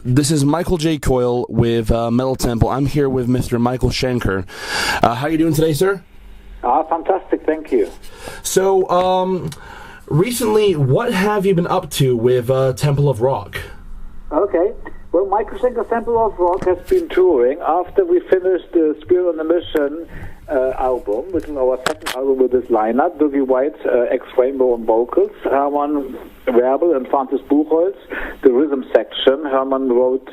This is Michael J. Coyle with Metal Temple. I'm here with Mr. Michael Schenker. How are you doing today, sir? Fantastic, thank you. So, recently, what have you been up to with Temple of Rock? Okay. Well, Michael Schenker Temple of Rock has been touring after we finished the Spirit on the Mission album, which is our second album with this lineup. Dougie White, ex-Rainbow on vocals, Hermann Werbel and Francis Buchholz, the rhythm section. Hermann wrote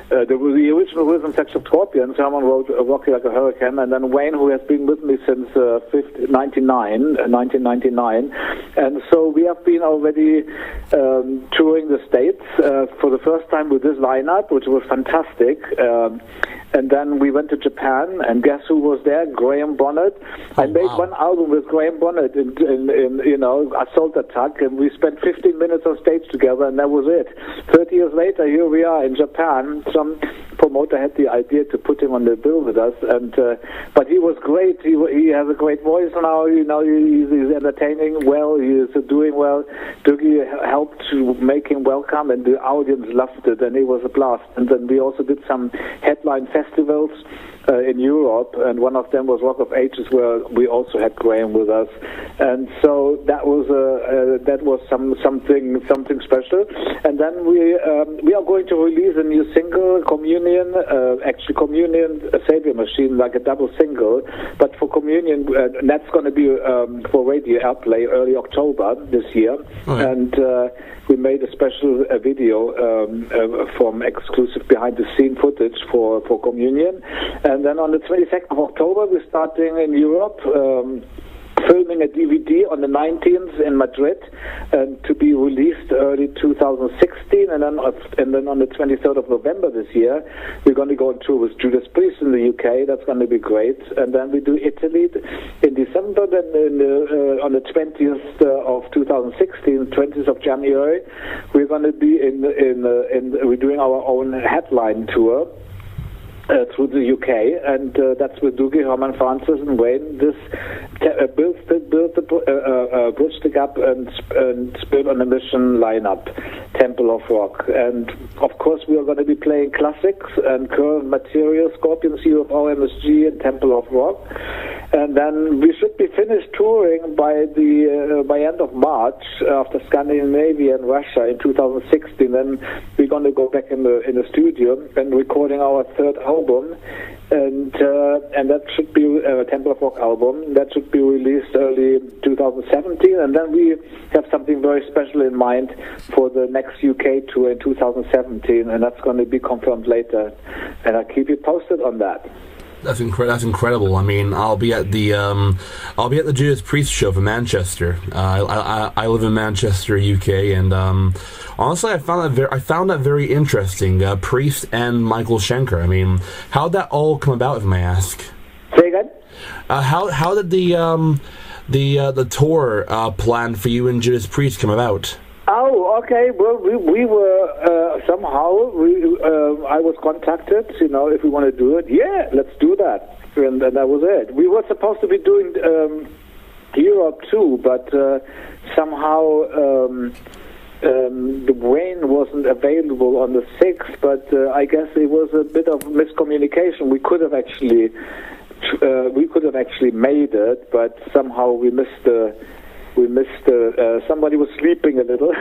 the original rhythm section of Scorpions. Hermann wrote Rocky Like a Hurricane, and then Wayne, who has been with me since 1999. And so we have been already touring the States for the first time with this lineup, which was fantastic. And then we went to Japan, and guess who was there? Graham Bonnet. I made one album with Graham Bonnet in Assault Attack, and we spent 15 minutes on stage together, and that was it. 30 years later, here we are in Japan. Some promoter had the idea to put him on the bill with us, and but he was great. He has a great voice now. He's entertaining well. He is doing well. Dougie helped to make him welcome, and the audience loved it, and it was a blast. And then we also did some headline festivals in Europe, and one of them was Rock of Ages, where we also had Graham with us, and so that was something special. And then we are going to release a new single, Communion, Communion, a Savior Machine, like a double single, but for Communion, that's going to be for radio airplay early October this year. Right. And we made a special video from exclusive behind-the-scene footage for Communion. And then on the 22nd of October, we're starting in Europe, filming a DVD on the 19th in Madrid, and to be released early 2016. And then on the 23rd of November this year, we're going to go on tour with Judas Priest in the UK. That's going to be great. And then we do Italy in December. Then on the 20th of 2016, 20th of January, we're going to be we're doing our own headline tour through the UK, and that's with Dougie, Hermann, Francis, and Wayne. This bridge the gap and Spirit on the Mission lineup, Temple of Rock. And of course, we are going to be playing classics and current material, Scorpions, UFO, MSG, and Temple of Rock. And then we should be finished touring by end of March after Scandinavia and Russia in 2016. Then we're going to go back in the studio and recording our third album, and that should be a Temple of Rock album. That should be released early 2017, and then we have something very special in mind for the next UK tour in 2017, and that's going to be confirmed later, and I'll keep you posted on that. That's incredible. I mean, I'll be at the Judas Priest show for Manchester. I live in Manchester, UK, and honestly, I found that very interesting. Priest and Michael Schenker. I mean, how'd that all come about, if I may ask? Say again? How did the tour plan for you and Judas Priest come about? Oh, okay. Well, we were somehow. I was contacted. If we want to do it, yeah, let's do that. And that was it. We were supposed to be doing Europe too, but somehow the Wayne wasn't available on the 6th. But I guess it was a bit of miscommunication. We could have actually made it, but somehow we missed somebody was sleeping a little,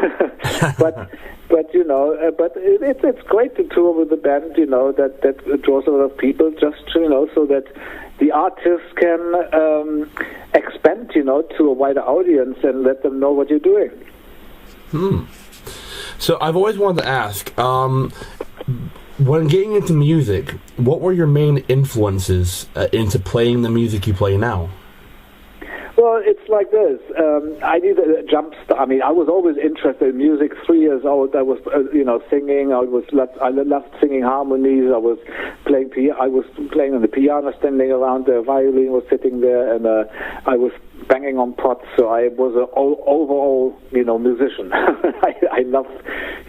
but it's great to tour with the band, that draws a lot of people, just so that the artists can expand, to a wider audience and let them know what you're doing. So I've always wanted to ask, when getting into music, what were your main influences into playing the music you play now? Well, it's like this. I need a jump start. I mean, I was always interested in music. 3 years old, I was, singing. I loved singing harmonies. I was playing on the piano, standing around. The violin was sitting there, and I was banging on pots. So I was an overall, musician. I love,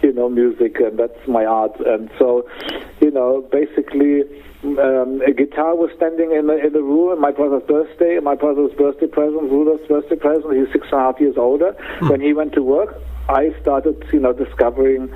music, and that's my art. And so, basically, a guitar was standing in the room. My brother's birthday present, Rudolph's birthday present. He's 6.5 years older. When he went to work, I started, discovering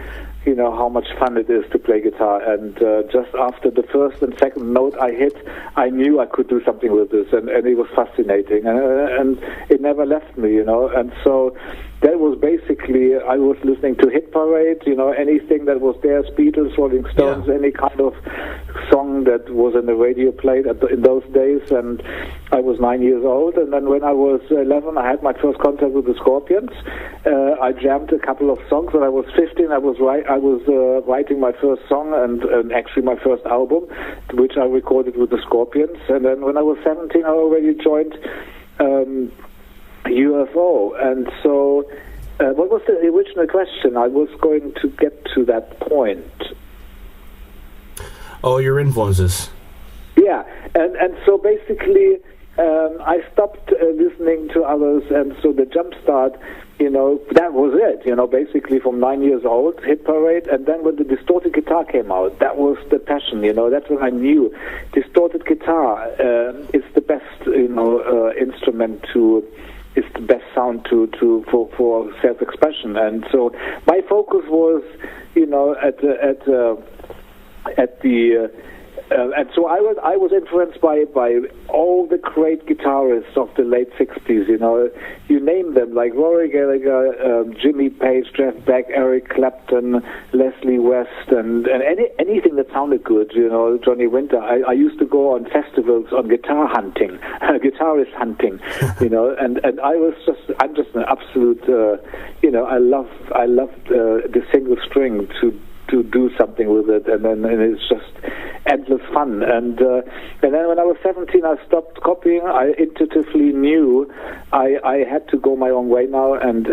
how much fun it is to play guitar. And just after the first and second note I hit, I knew I could do something with this, and it was fascinating, and it never left me, and so that was basically, I was listening to Hit Parade, anything that was there, Beatles, Rolling Stones, any kind of song that was in the radio played in those days, and I was 9 years old, and then when I was 11, I had my first contact with the Scorpions. I jammed a couple of songs. When I was 15, I was writing my first song and actually my first album, which I recorded with the Scorpions, and then when I was 17, I already joined UFO, and so what was the original question? I was going to get to that point. Oh, your influences. Yeah, and so basically I stopped listening to others, and so the jump start, that was it, basically from 9 years old, Hit Parade, and then when the distorted guitar came out, that was the passion, that's when I knew distorted guitar is the best, instrument it's the best sound for self-expression. And so my focus was, and so I was influenced by all the great guitarists of the late 60s, you name them, like Rory Gallagher, Jimmy Page, Jeff Beck, Eric Clapton, Leslie West, and anything that sounded good, Johnny Winter. I used to go on festivals on guitar hunting, guitarist hunting, and I'm just an absolute, I love the single string to do something with it, and it's just endless fun. And then when I was 17, I stopped copying. I intuitively knew I had to go my own way now, and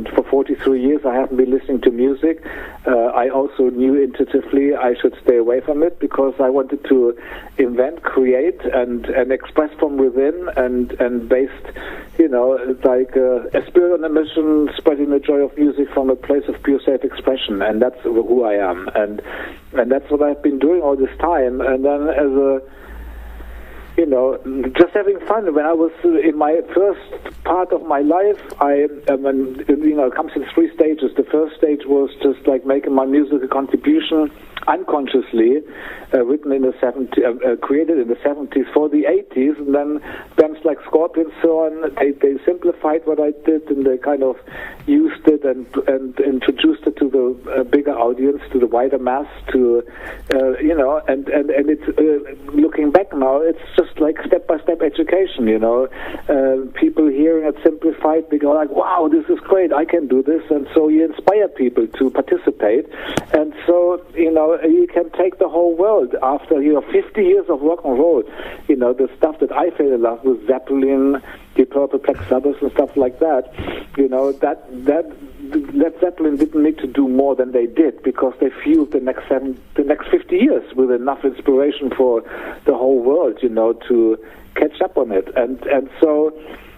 for 43 years I haven't been listening to music. I also knew intuitively I should stay away from it, because I wanted to invent, create, and express from within, and based, like a spirit on a mission, spreading the joy of music from a place of pure self-expression, and that's who I am, and that's what I've been doing all this time. And then as a just having fun. When I was in my first part of my life, it comes in three stages. The first stage was just like making my musical contribution unconsciously, written in the 70s, created in the 70s for the 80s, and then bands like Scorpions, so on, they simplified what I did, and they kind of used it and introduced it to the bigger audience, to the wider mass, to and it's looking back now, it's just like step-by-step education. People hearing it simplified, they go like, wow, this is great, I can do this, and so you inspire people to participate, and so you can take the whole world after 50 years of rock and roll. The stuff that I fell in love with, Zeppelin, Deep Purple, Black Sabbath, and stuff like that. That Zeppelin didn't need to do more than they did, because they fueled the next 50 years with enough inspiration for the whole world, to catch up on it. And so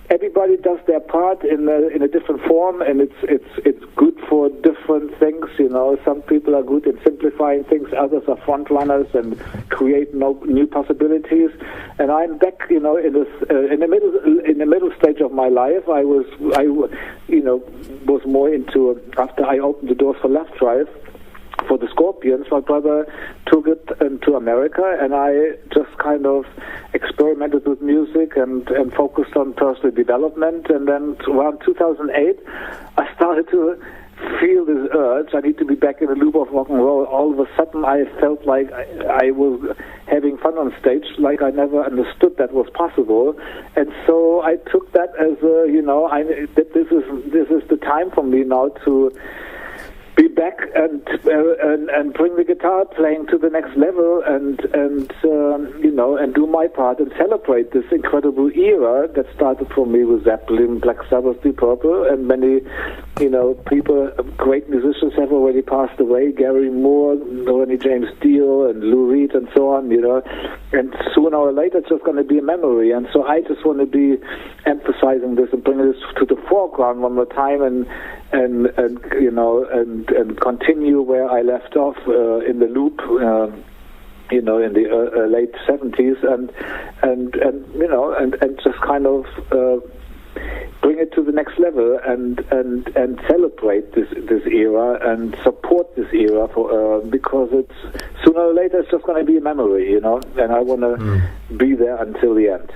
everybody does their part in a different form, and it's good for different things. Some people are good in simplifying things, others are front runners and create new possibilities. And I'm back, in the middle stage of my life. I was more into, after I opened the doors for Left Drive for the Scorpions, my brother took it to America, and I just kind of experimented with music and focused on personal development. And then around 2008, I started to feel this urge. I need to be back in the loop of rock and roll. All of a sudden, I felt like I was having fun on stage, like I never understood that was possible. And so I took that as this is the time for me now to be back and bring the guitar playing to the next level, and do my part and celebrate this incredible era that started for me with Zeppelin, Black Sabbath, Deep Purple, and many people, great musicians have already passed away. Gary Moore, Ronnie James Dio, and Lou Reed, and so on. And sooner or later it's just going to be a memory. And so I just want to be emphasizing this and bringing this to the foreground one more time, and continue where I left off in the loop, in the late 70s, and just kind of bring it to the next level and celebrate this era and support this era because it's sooner or later it's just going to be a memory, and I want to be there until the end.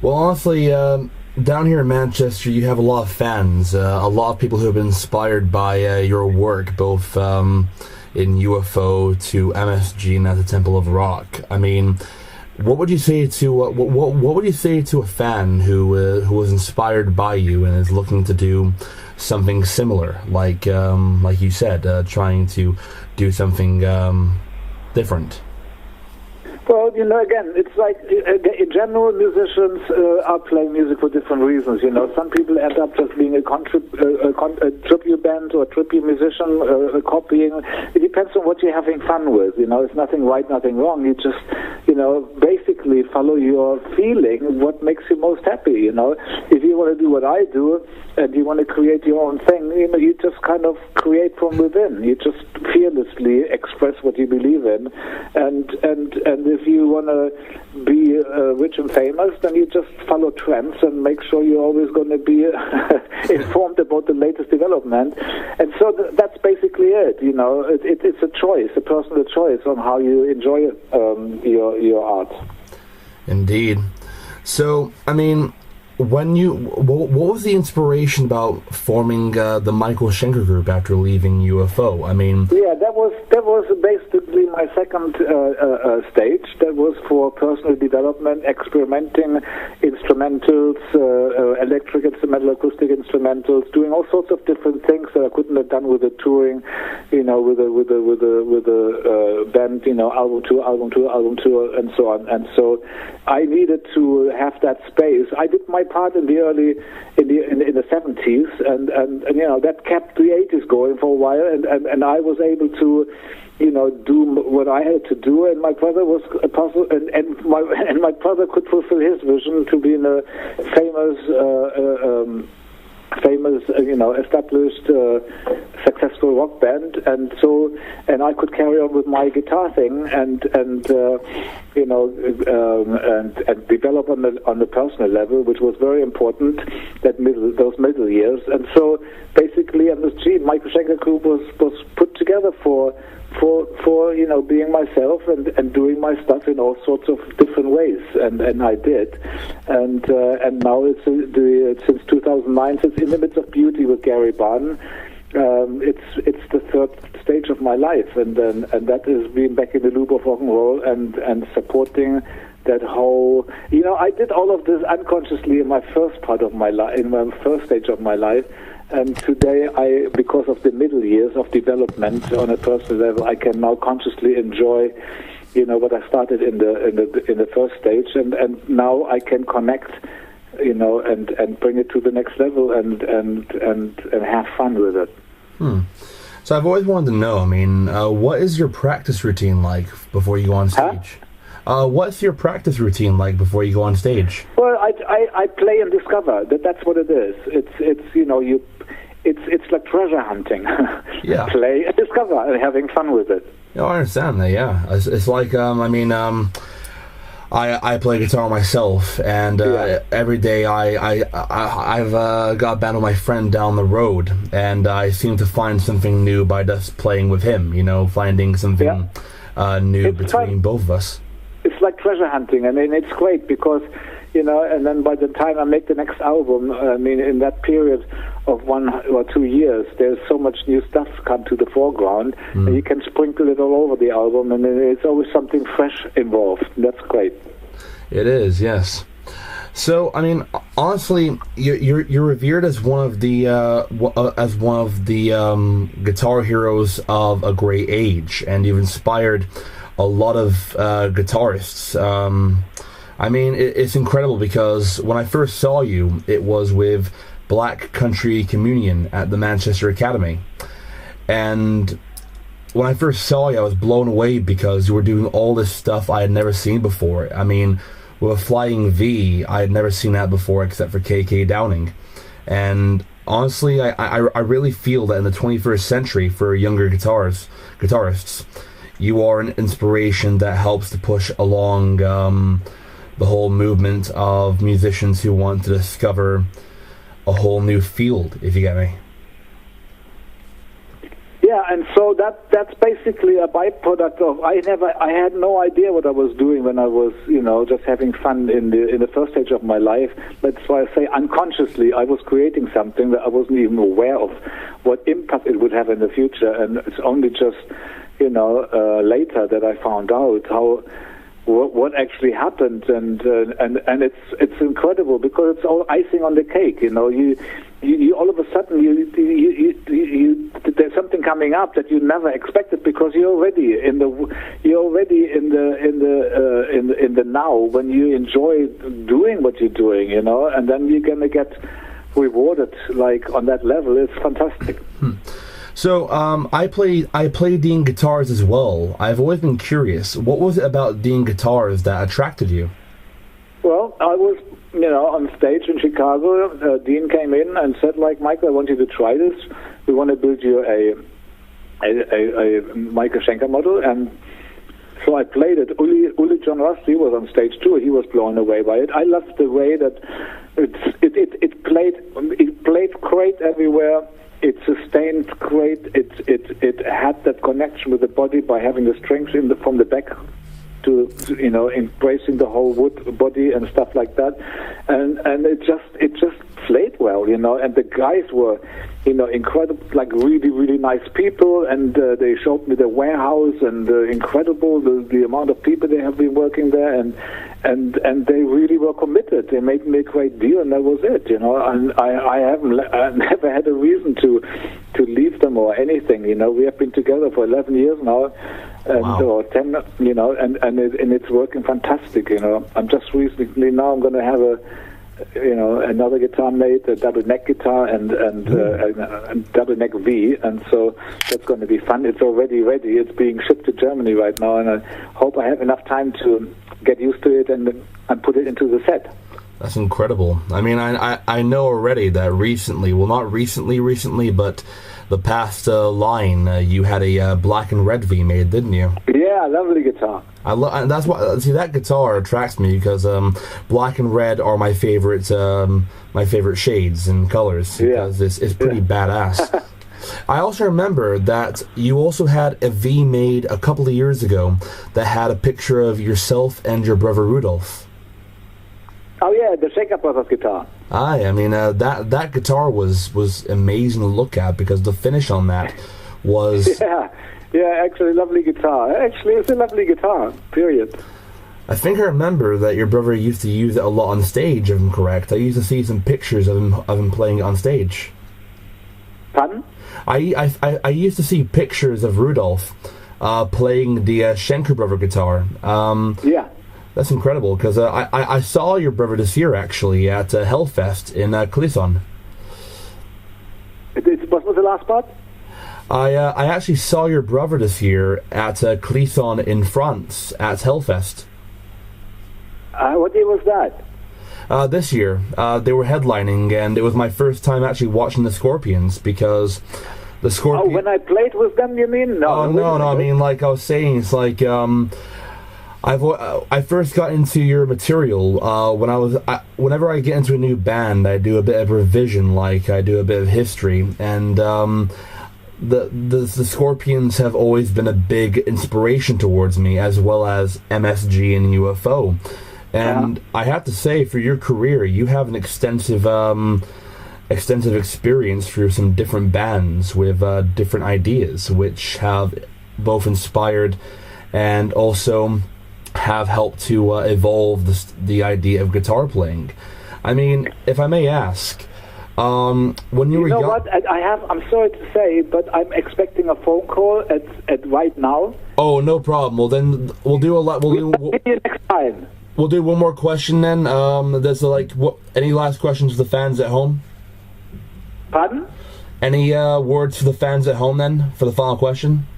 Well, honestly, down here in Manchester, you have a lot of fans, a lot of people who have been inspired by your work, both in UFO to MSG and at the Temple of Rock. I mean, what would you say to what would you say to a fan who was inspired by you and is looking to do something similar, like you said, trying to do something different? Well, again, it's like, in general, musicians are playing music for different reasons, Some people end up just being a tribute band or a tribute musician, copying. It depends on what you're having fun with, It's nothing right, nothing wrong. You just, basically follow your feeling, what makes you most happy, If you want to do what I do and you want to create your own thing, you just kind of create from within. You just fearlessly express what you believe in, and if you want to be rich and famous, then you just follow trends and make sure you're always going to be informed about the latest development. And so that's basically it. It's a choice, a personal choice on how you enjoy your art. Indeed. So, I mean, what was the inspiration about forming the Michael Schenker Group after leaving UFO? I mean, yeah, that was basically my second stage. That was for personal development, experimenting instrumentals, electric instrumental, acoustic instrumentals, doing all sorts of different things that I couldn't have done with the touring, with a band, album tour, and so on. And so I needed to have that space. I did my part in the 70s, and that kept the 80s going for a while, and I was able to do what I had to do, and my brother was a puzzle, and my brother could fulfill his vision to be in a famous, established, successful rock band, and I could carry on with my guitar thing, and develop on the personal level, which was very important. Those middle years, and so basically, MSG, Michael Schenker Group was put together for being myself and doing my stuff in all sorts of different ways, and I did, and now it's since 2009, since In the Midst of Beauty with Gary Barn, it's the third stage of my life, and that is being back in the loop of rock and roll and supporting that whole. I did all of this unconsciously in my first part of my life, in my first stage of my life. And today, because of the middle years of development on a personal level, I can now consciously enjoy, what I started in the first stage, and now I can connect, and bring it to the next level and have fun with it. So I've always wanted to know. I mean, what is your practice routine like before you go on stage? What's your practice routine like before you go on stage? Well, I play and discover. That's what it is. It's like treasure hunting. Yeah. Play and discover and having fun with it. Oh, I understand that. Yeah, it's like I play guitar myself, and every day I've got a band with my friend down the road, and I seem to find something new by just playing with him. Finding something new between both of us. It's like treasure hunting, and it's great because, and then by the time I make the next album, in that period of 1 or 2 years, there's so much new stuff come to the foreground, and you can sprinkle it all over the album, and it's always something fresh involved. That's great. It is, yes. So, honestly, you're revered as one of the guitar heroes of a great age, and you've inspired a lot of guitarists. It's incredible because when I first saw you, it was with Black Country Communion at the Manchester Academy, and when I first saw you, I was blown away because you were doing all this stuff I had never seen before. With a flying V, I had never seen that before except for KK Downing. And honestly, I really feel that in the 21st century for younger guitarists, you are an inspiration that helps to push along the whole movement of musicians who want to discover a whole new field, if you get me. Yeah, and so that's basically a byproduct of I had no idea what I was doing when I was, just having fun in the first stage of my life. That's why I say unconsciously I was creating something that I wasn't even aware of what impact it would have in the future, and it's only just later that I found out what actually happened, and it's incredible because it's all icing on the cake. You all of a sudden there's something coming up that you never expected because you're already in the now when you enjoy doing what you're doing, and then you're gonna get rewarded like on that level. It's fantastic. So I play Dean guitars as well. I've always been curious. What was it about Dean guitars that attracted you? Well, I was, on stage in Chicago. Dean came in and said, like, Michael, I want you to try this. We want to build you a Michael Schenker model. And so I played it. Uli John Rusty was on stage too. He was blown away by it. I loved the way that it played great everywhere. It sustained great. It had that connection with the body by having the strings from the back to embracing the whole wood body and stuff like that, and it just played well, and the guys were, incredible, like really, really nice people, and they showed me the warehouse and incredible the amount of people they have been working there, and they really were committed. They made me a great deal, and that was it, and I never had a reason to leave them or anything. We have been together for 11 years now. And wow. Or 10, and it's working fantastic. I'm just recently now I'm going to have another guitar made, a double neck guitar and a double neck V, and so that's going to be fun. It's already ready. It's being shipped to Germany right now, and I hope I have enough time to get used to it and put it into the set. That's incredible. I mean, I know already that recently, well, not recently, but the past line, you had a black and red V made, didn't you? Yeah, lovely guitar. That's what. See, that guitar attracts me because black and red are my favorite shades and colors. Because it's pretty badass. I also remember that you also had a V made a couple of years ago that had a picture of yourself and your brother Rudolph. Oh yeah, the Schenker Brothers guitar. I mean that guitar was amazing to look at because the finish on that was actually lovely guitar. Actually, it's a lovely guitar. Period. I think I remember that your brother used to use it a lot on stage. If I'm correct, I used to see some pictures of him playing it on stage. Pardon? I used to see pictures of Rudolph playing the Schenker Brother guitar. Yeah. That's incredible, because I saw your brother this year, actually, at Hellfest in Clisson. What was the last part? I actually saw your brother this year at Clisson in France, at Hellfest. What year was that? This year. They were headlining, and it was my first time actually watching the Scorpions, because the Scorpions... Oh, when I played with them, you mean? No, I mean, like I was saying, it's like... I first got into your material whenever I get into a new band, I do a bit of revision, like I do a bit of history, and the Scorpions have always been a big inspiration towards me, as well as MSG and UFO. And I have to say, for your career, you have an extensive experience through some different bands with different ideas, which have both inspired and also have helped to evolve the idea of guitar playing. I mean, if I may ask, when you were young... You know what? I'm sorry to say, but I'm expecting a phone call at right now. Oh, no problem. Well, then we'll do a lot. We'll see you next time. We'll do one more question then. There's any last questions for the fans at home? Pardon? Any words for the fans at home then for the final question?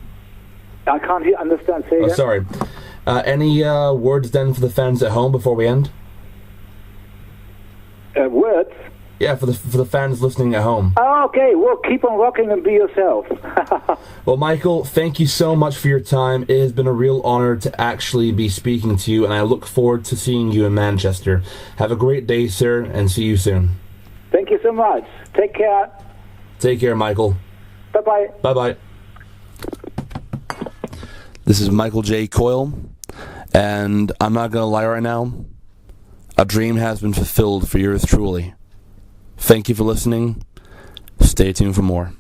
I can't understand. Say again. Sorry. Any words then for the fans at home before we end? Words? Yeah, for the fans listening at home. Oh, okay. Well, keep on rocking and be yourself. Well, Michael, thank you so much for your time. It has been a real honor to actually be speaking to you, and I look forward to seeing you in Manchester. Have a great day, sir, and see you soon. Thank you so much. Take care. Take care, Michael. Bye-bye. Bye-bye. This is Michael J. Coyle, and I'm not going to lie right now. A dream has been fulfilled for yours truly. Thank you for listening. Stay tuned for more.